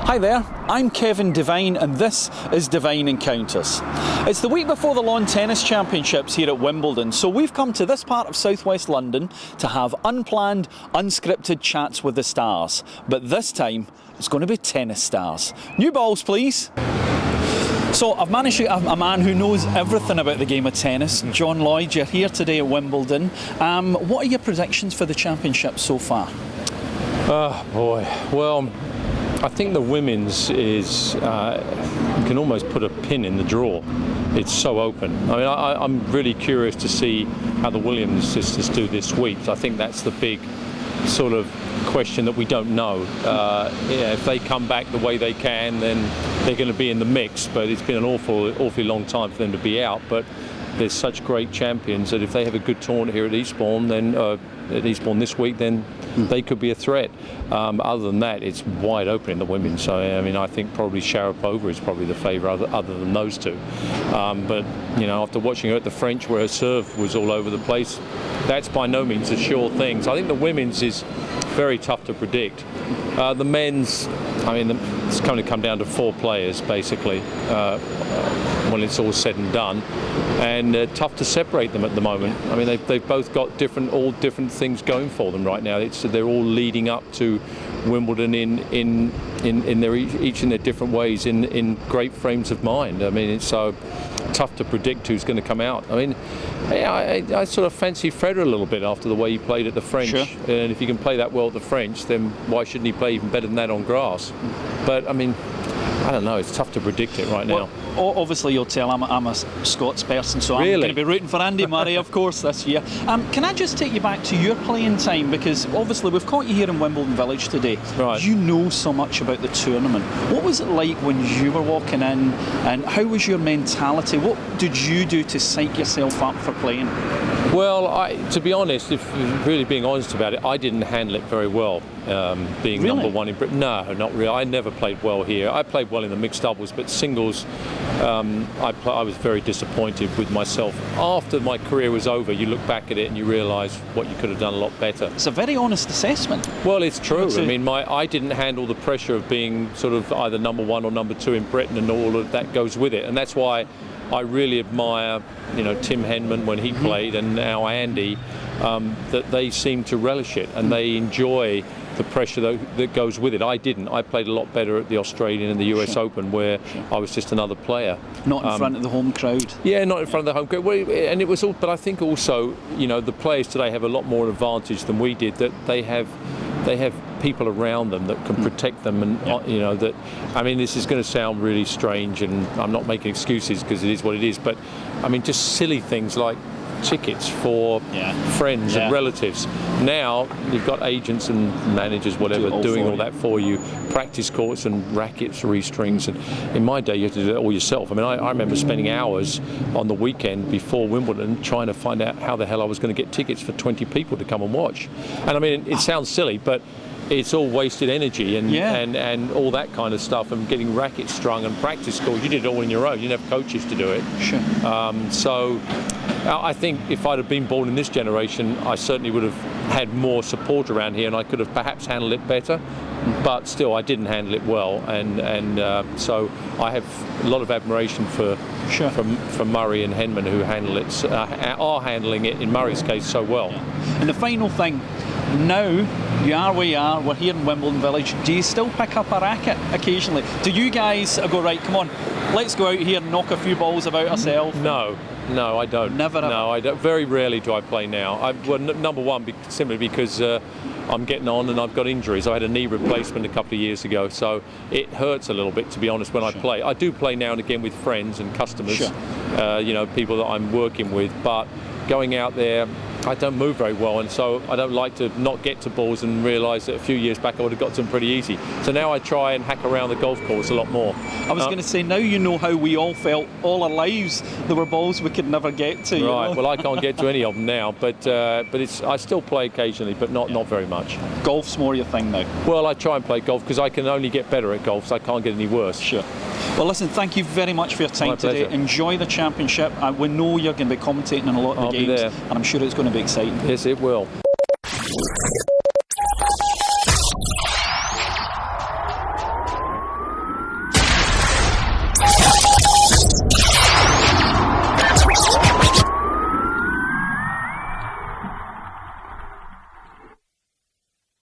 Hi there, I'm Kevin Devine and this is Devine Encounters. It's the week before the Lawn Tennis Championships here at Wimbledon, so we've come to this part of southwest London to have unplanned, unscripted chats with the stars. But this time, it's going to be tennis stars. New balls, please. So I've managed to get a man who knows everything about the game of tennis. John Lloyd, you're here today at Wimbledon. What are your predictions for the championship so far? Oh boy, well, I think the women's is, you can almost put a pin in the draw. It's so open. I mean, I'm really curious to see how the Williams sisters do this week. I think that's the big sort of question that we don't know. If they come back the way they can, then they're going to be in the mix, but it's been an awfully long time for them to be out. But there's such great champions that if they have a good tournament here at Eastbourne, then at Eastbourne this week, then they could be a threat. Other than that, it's wide open in the women. So I mean, I think probably Sharapova is probably the favourite other than those two. But you know, after watching her at the French, where her serve was all over the place, that's by no means a sure thing. So I think the women's is very tough to predict. The men's, I mean, it's going to come down to 4 players basically when it's all said and done, and tough to separate them at the moment. I mean, they've both got all different things going for them right now. They're all leading up to Wimbledon in their each in their different ways, in great frames of mind. I mean, it's so tough to predict who's going to come out. I mean, I sort of fancy Federer a little bit after the way he played at the French. Sure. And if he can play that well at the French, then why shouldn't he play even better than that on grass? But I mean, I don't know, it's tough to predict it right now. Well, obviously you'll tell I'm a Scots person, so Really? I'm going to be rooting for Andy Murray, of course, this year. Can I just take you back to your playing time? Because obviously we've caught you here in Wimbledon Village today. Right. You know so much about the tournament. What was it like when you were walking in, and how was your mentality? What did you do to psych yourself up for playing? Well, to be honest, if really being honest about it, I didn't handle it very well, being Really? number 1 in Britain. No, not really. I never played well here. I played well in the mixed doubles, but singles, I was very disappointed with myself. After my career was over, you look back at it and you realise what you could have done a lot better. It's a very honest assessment. Well, it's true. I mean, I didn't handle the pressure of being sort of either number 1 or number 2 in Britain, and all of that goes with it. And that's why I really admire, you know, Tim Henman when he played, and now Andy, that they seem to relish it and they enjoy the pressure that goes with it. I didn't. I played a lot better at the Australian and the US Open, where I was just another player. Not in front of the home crowd. Yeah, not in front of the home crowd. Well, and it was all. But I think also, you know, the players today have a lot more advantage than we did. That they have people around them that can protect them, and you know that. I mean, this is going to sound really strange, and I'm not making excuses because it is what it is. But I mean, just silly things like tickets for friends and relatives. Now you've got agents and managers, whatever, doing all that for you. Practice courts and rackets, restrings, and in my day you had to do it all yourself. I mean, I remember spending hours on the weekend before Wimbledon trying to find out how the hell I was going to get tickets for 20 people to come and watch. And I mean, it sounds silly, but it's all wasted energy and all that kind of stuff, and getting rackets strung and practice courts. You did it all on your own. You didn't have coaches to do it. Sure. So I think if I'd have been born in this generation, I certainly would have had more support around here, and I could have perhaps handled it better. But still, I didn't handle it well, and so I have a lot of admiration for Murray and Henman, who are handling it in Murray's case so well. And the final thing, now you are where you are, we're here in Wimbledon Village, do you still pick up a racket occasionally? Do you guys go, right, come on, let's go out here and knock a few balls about ourselves? No, I don't. Never? No, I don't. Very rarely do I play now. Number one, simply because I'm getting on and I've got injuries. I had a knee replacement a couple of years ago, so it hurts a little bit, to be honest, when I play. I do play now and again with friends and customers, you know, people that I'm working with, but going out there, I don't move very well, and so I don't like to not get to balls and realise that a few years back I would have got to them pretty easy. So now I try and hack around the golf course a lot more. I was going to say, now you know how we all felt all our lives. There were balls we could never get to. Right. Well, I can't get to any of them now, but I still play occasionally, but not very much. Golf's more your thing now. Well, I try and play golf because I can only get better at golf, so I can't get any worse. Sure. Well, listen, thank you very much for your time today. Pleasure. Enjoy the championship. We know you're going to be commentating on a lot of the games, and I'm sure it's going to be exciting. Yes, it will.